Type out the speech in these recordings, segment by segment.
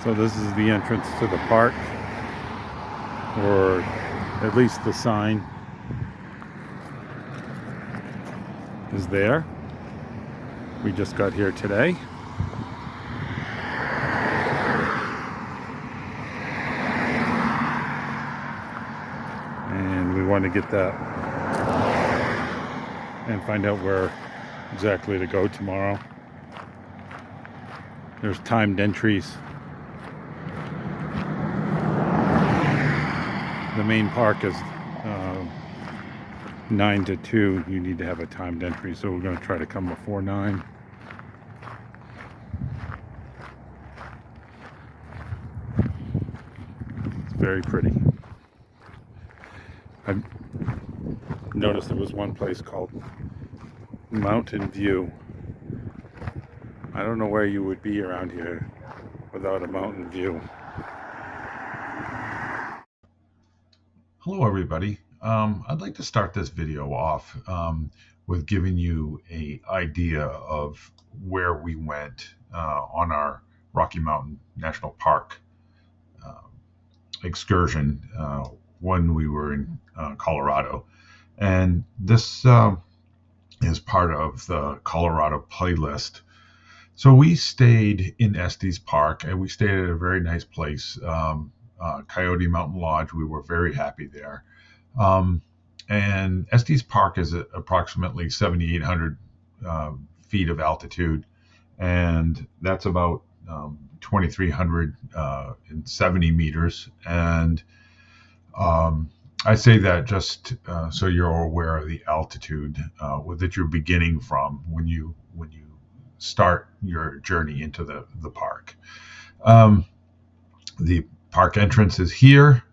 So this is the entrance to the park, or at least the sign is there. We just got here today. And we want to get that and find out where exactly to go tomorrow. There's timed entries. The main park is 9 to 2. You need to have a timed entry, so we're going to try to come before 9. It's very pretty. I've noticed there was one place called Mountain View. I don't know where you would be around here without a mountain view. Hello everybody. I'd like to start this video off with giving you an idea of where we went on our Rocky Mountain National Park excursion when we were in Colorado. And this is part of the Colorado playlist. So we stayed in Estes Park, and we stayed at a very nice place, Coyote Mountain Lodge. We were very happy there. And Estes Park is at approximately 7,800 feet of altitude, and that's about 2,370 meters. And I say that just so you're aware of the altitude that you're beginning from when you start your journey into the park. The park entrance is here.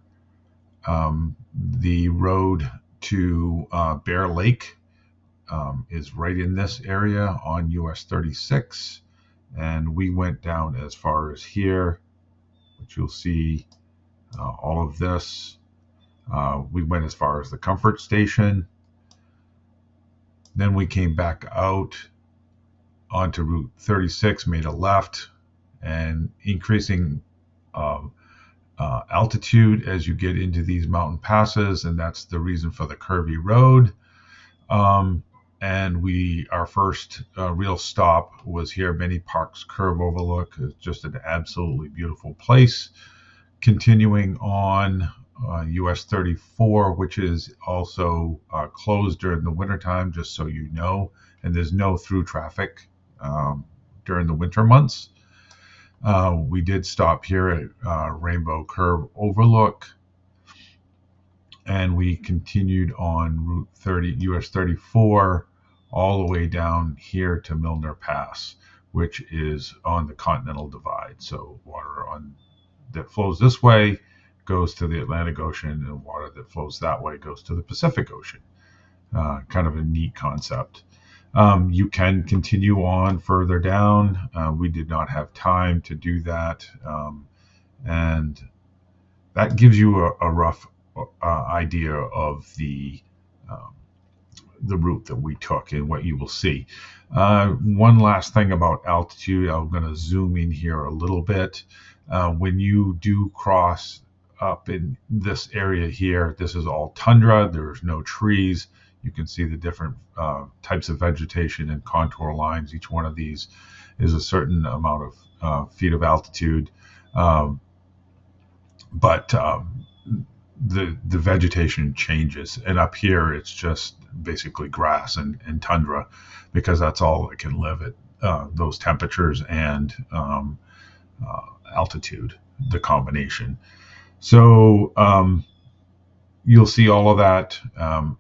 The road to Bear Lake is right in this area on US 36, and we went down as far as here, which you'll see all of this. We went as far as the comfort station. Then we came back out onto Route 36, made a left, and increasing altitude as you get into these mountain passes, and that's the reason for the curvy road. And our first real stop was here, Many Parks Curve Overlook. It's just an absolutely beautiful place. Continuing on US 34, which is also closed during the wintertime, just so you know, and there's no through traffic during the winter months. We did stop here at Rainbow Curve Overlook, and we continued on Route 30, US 34, all the way down here to Milner Pass, which is on the Continental Divide. So water that flows this way goes to the Atlantic Ocean, and water that flows that way goes to the Pacific Ocean. Kind of a neat concept. You can continue on further down. We did not have time to do that. And that gives you a rough idea of the route that we took and what you will see. One last thing about altitude, I'm going to zoom in here a little bit. When you do cross up in this area here, this is all tundra. There's no trees. You can see the different types of vegetation and contour lines. Each one of these is a certain amount of feet of altitude. But the vegetation changes. And up here, it's just basically grass and tundra, because that's all that can live at those temperatures and altitude, the combination. So you'll see all of that.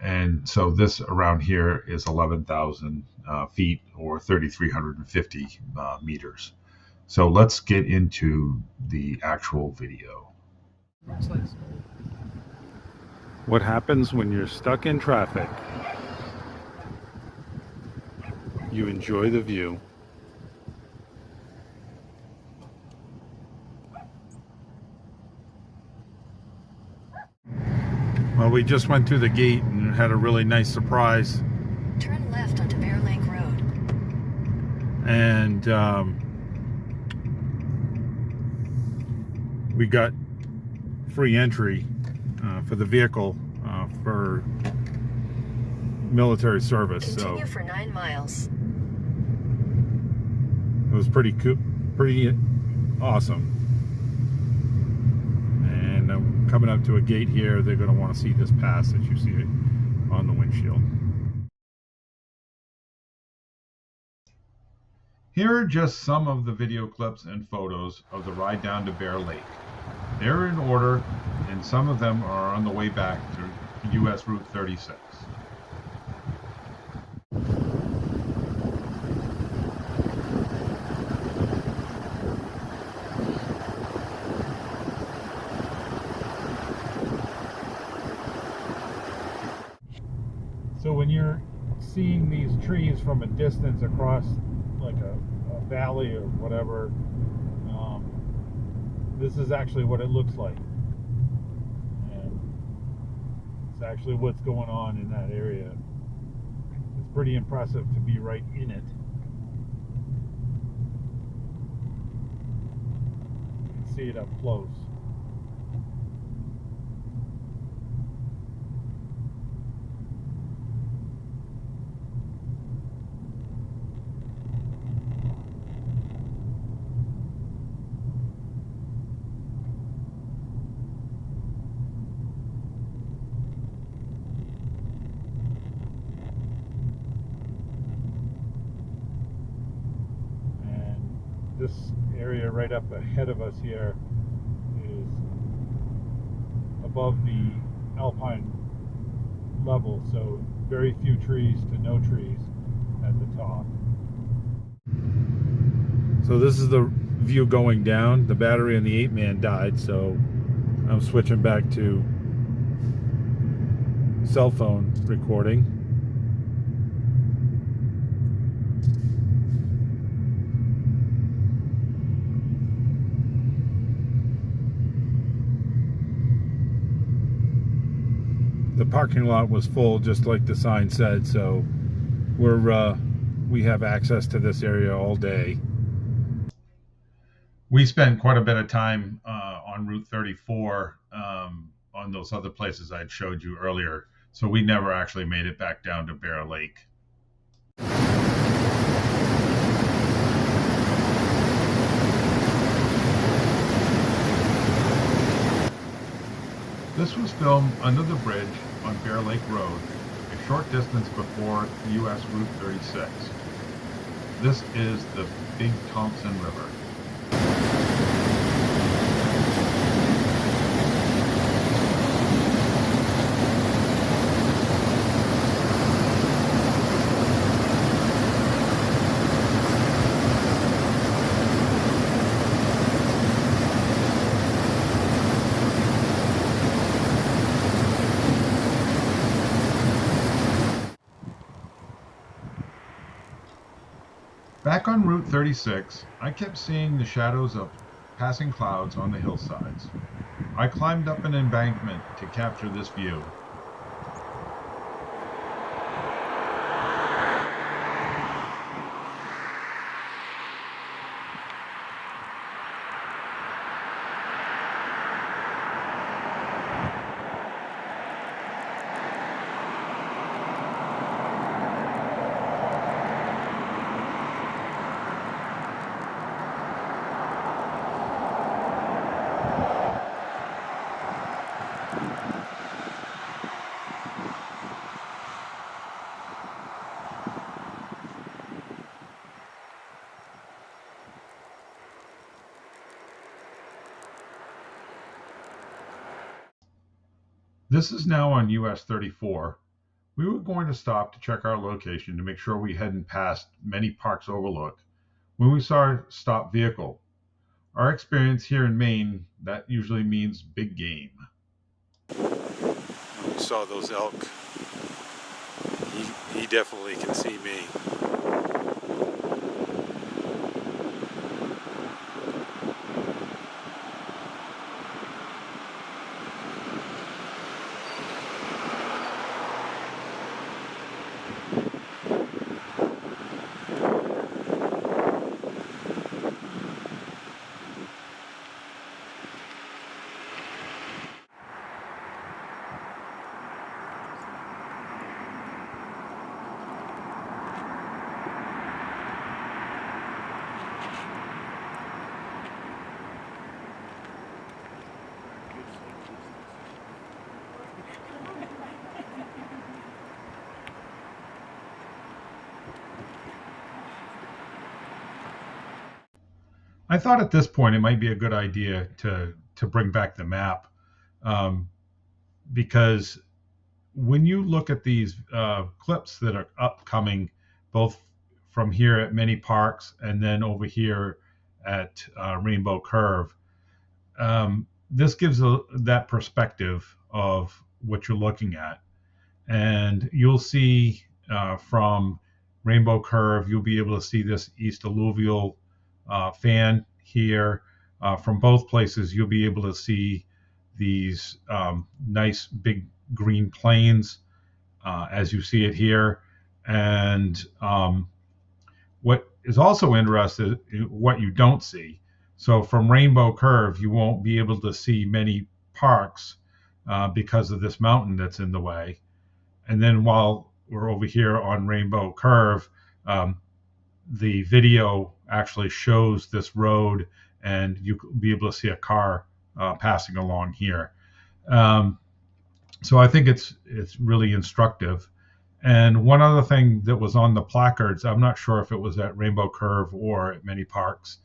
And so this around here is 11,000 feet or 3,350 meters. So let's get into the actual video. What happens when you're stuck in traffic? You enjoy the view. Well, we just went through the gate and had a really nice surprise. Turn left onto Bear Lake Road. And we got free entry for the vehicle for military service. Continue So for 9 miles. it was pretty cool, pretty awesome. And I'm coming up to a gate here. They're going to want to see this pass that you see it on the windshield. Here are just some of the video clips and photos of the ride down to Bear Lake. They're in order, and some of them are on the way back to US Route 36. So when you're seeing these trees from a distance across like a valley or whatever, this is actually what it looks like. And it's actually what's going on in that area. It's pretty impressive to be right in it. You can see it up close. This area right up ahead of us here is above the Alpine level, so very few trees to no trees at the top. So this is the view going down. The battery on the 8-man died, so I'm switching back to cell phone recording. The parking lot was full, just like the sign said, so we have access to this area all day. We spent quite a bit of time on Route 34 on those other places I showed you earlier, so we never actually made it back down to Bear Lake. This was filmed under the bridge on Bear Lake Road, a short distance before US Route 36. This is the Big Thompson River. Back on Route 36, I kept seeing the shadows of passing clouds on the hillsides. I climbed up an embankment to capture this view. This is now on US 34. We were going to stop to check our location to make sure we hadn't passed many parks Overlook when we saw a stopped vehicle. Our experience here in Maine, that usually means big game. We saw those elk. He definitely can see me. I thought at this point it might be a good idea to bring back the map, because when you look at these clips that are upcoming, both from here at many parks and then over here at Rainbow Curve, this gives that perspective of what you're looking at. And you'll see from Rainbow Curve, you'll be able to see this East Alluvial fan here. From both places, you'll be able to see these nice big green plains as you see it here. And what is also interesting, what you don't see. So from Rainbow Curve, you won't be able to see many parks because of this mountain that's in the way. And then while we're over here on Rainbow Curve, the video actually shows this road, and you'll be able to see a car passing along here. So I think it's really instructive. And one other thing that was on the placards, I'm not sure if it was at Rainbow Curve or at many parks,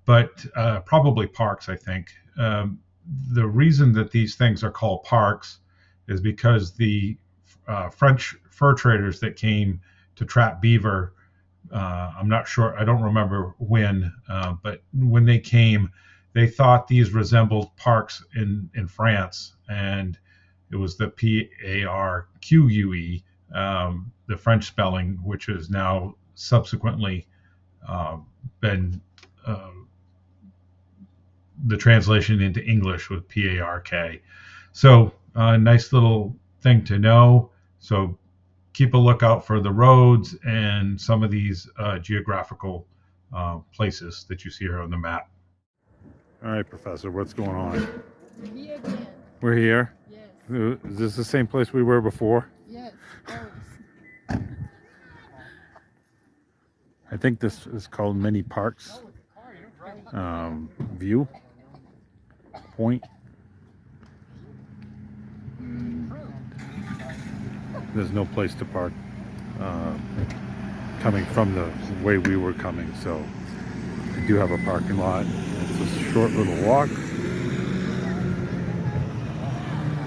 but probably parks, I think. The reason that these things are called parks is because the French fur traders that came to trap beaver, I'm not sure, I don't remember when, but when they came, they thought these resembled parks in France, and it was the Parque, the French spelling, which has now subsequently been the translation into English with Park. So nice little thing to know. So keep a lookout for the roads and some of these geographical places that you see here on the map. All right, Professor, what's going on? We're here again. We're here? Yes. Is this the same place we were before? Yes. Always. I think this is called Many Parks View Point. There's no place to park coming from the way we were coming, so we do have a parking lot. It's a short little walk.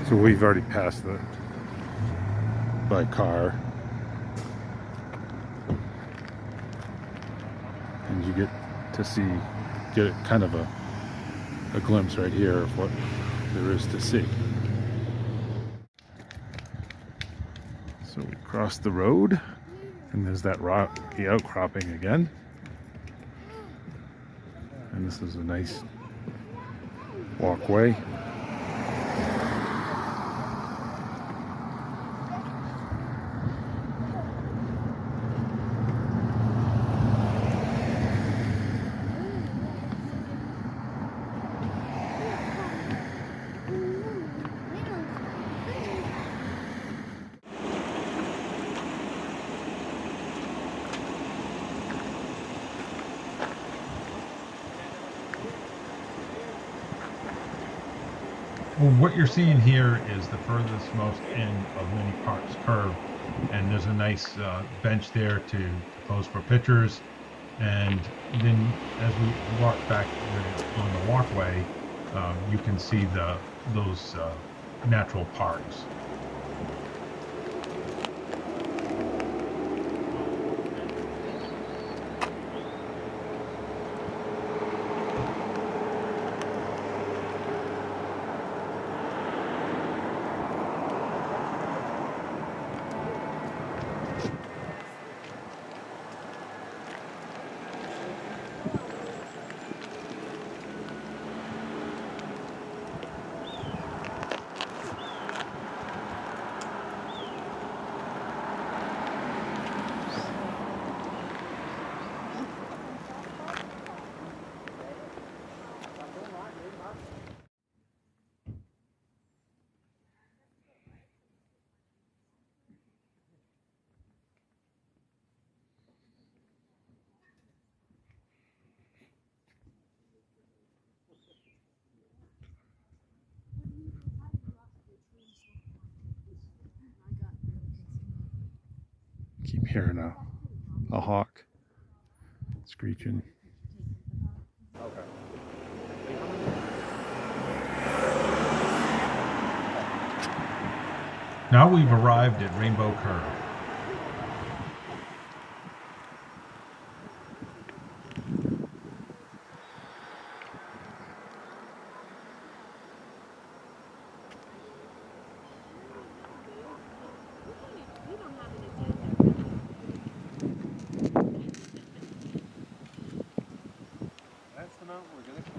So we've already passed by car. And you get to get kind of a glimpse right here of what there is to see. So we cross the road, and there's that rocky outcropping again. And this is a nice walkway. Well, what you're seeing here is the furthest most end of Many Parks Curve, and there's a nice bench there to pose for pictures. And then as we walk back on the walkway, you can see those natural parks. Keep hearing a hawk screeching. Okay. Now we've arrived at Rainbow Curve. That's the mountain we're going to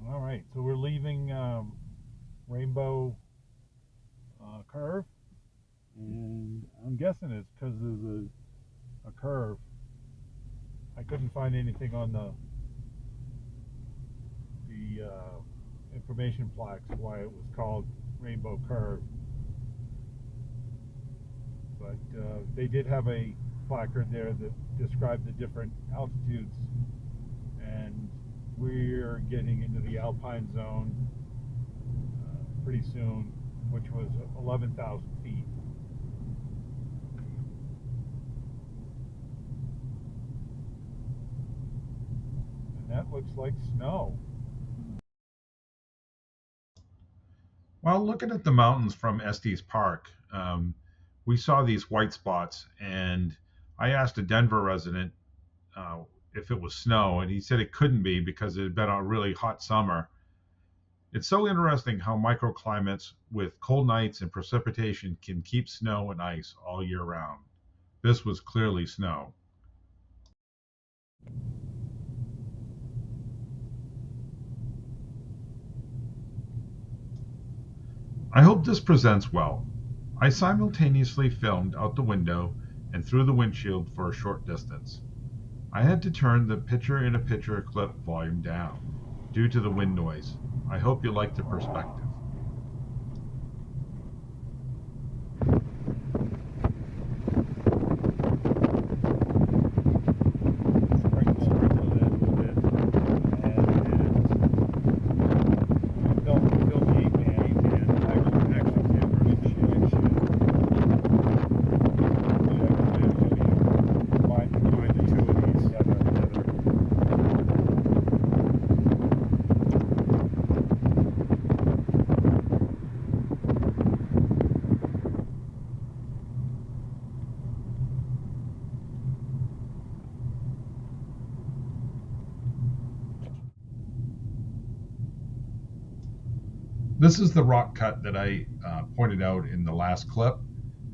All right, so we're leaving Rainbow Curve, and I'm guessing it's because there's a curve. I couldn't find anything on the information plaques why it was called Rainbow Curve, but they did have a placard there that described the different altitudes, and we're getting into the Alpine zone pretty soon, which was 11,000 feet. And that looks like snow. While looking at the mountains from Estes Park, we saw these white spots, and I asked a Denver resident if it was snow, and he said it couldn't be because it had been a really hot summer. It's so interesting how microclimates with cold nights and precipitation can keep snow and ice all year round. This was clearly snow. I hope this presents well. I simultaneously filmed out the window and through the windshield for a short distance. I had to turn the picture-in-a-picture clip volume down due to the wind noise. I hope you like the perspective. This is the rock cut that I pointed out in the last clip.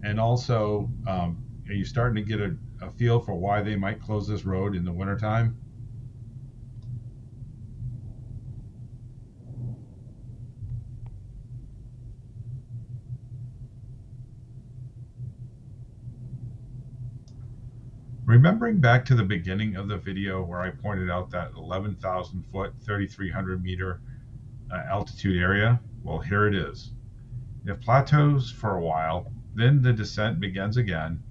And also, are you starting to get a feel for why they might close this road in the wintertime? Remembering back to the beginning of the video where I pointed out that 11,000 foot, 3,300 meter altitude area? Well, here it is. It plateaus for a while, then the descent begins again.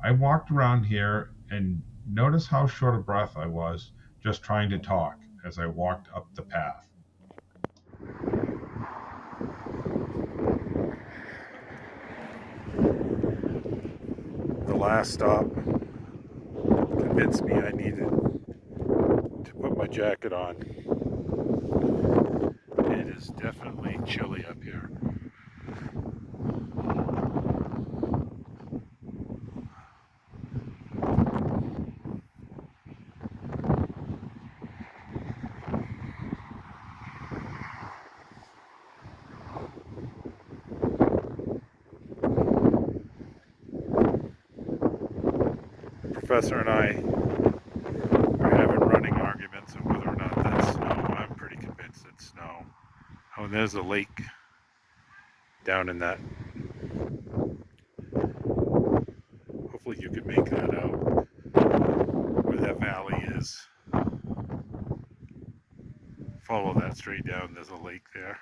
I walked around here and notice how short of breath I was just trying to talk as I walked up the path. The last stop convinced me I needed to put my jacket on. It is definitely chilly up here. Professor and I are having running arguments of whether or not that's snow. I'm pretty convinced it's snow. Oh, and there's a lake down in that. Hopefully you can make that out, where that valley is. Follow that straight down, there's a lake there.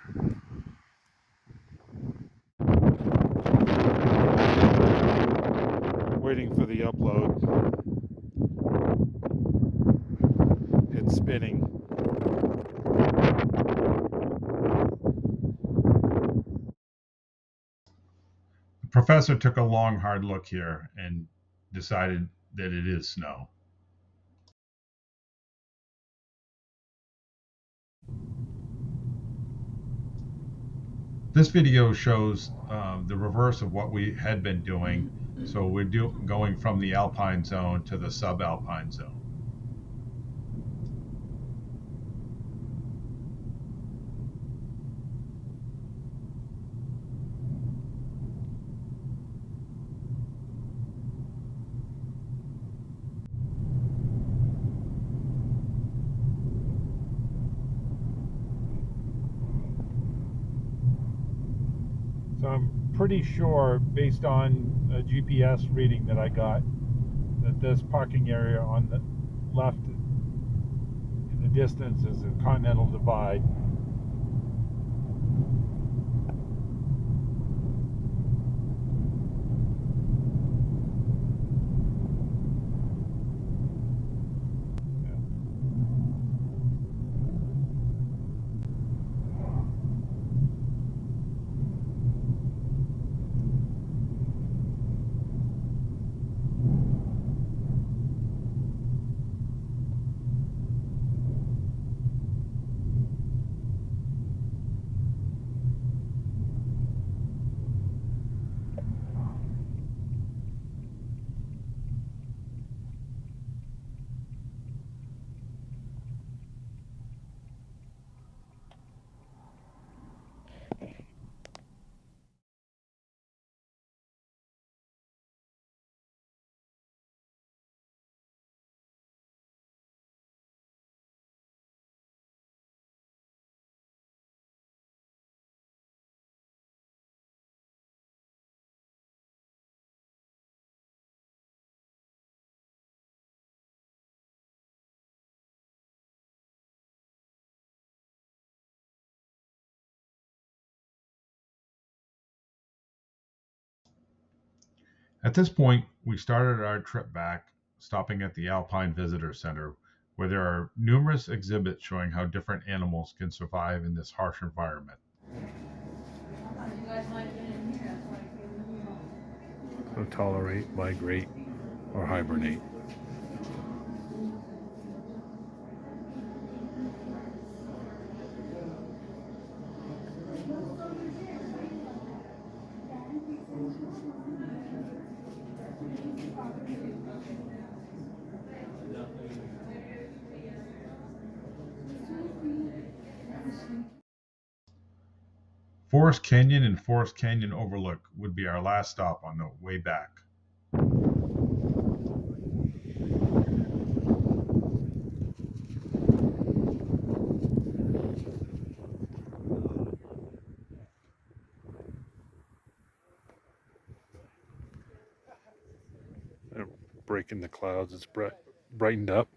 waiting for the upload. It's spinning. The professor took a long, hard look here and decided that it is snow. This video shows the reverse of what we had been doing. So we're going from the alpine zone to the subalpine zone. So I'm pretty sure, based on a GPS reading that I got, that this parking area on the left in the distance is the Continental Divide. At this point, we started our trip back, stopping at the Alpine Visitor Center, where there are numerous exhibits showing how different animals can survive in this harsh environment. So tolerate, migrate, or hibernate. Forest Canyon and Forest Canyon Overlook would be our last stop on the way back. Breaking the clouds, it's brightened up.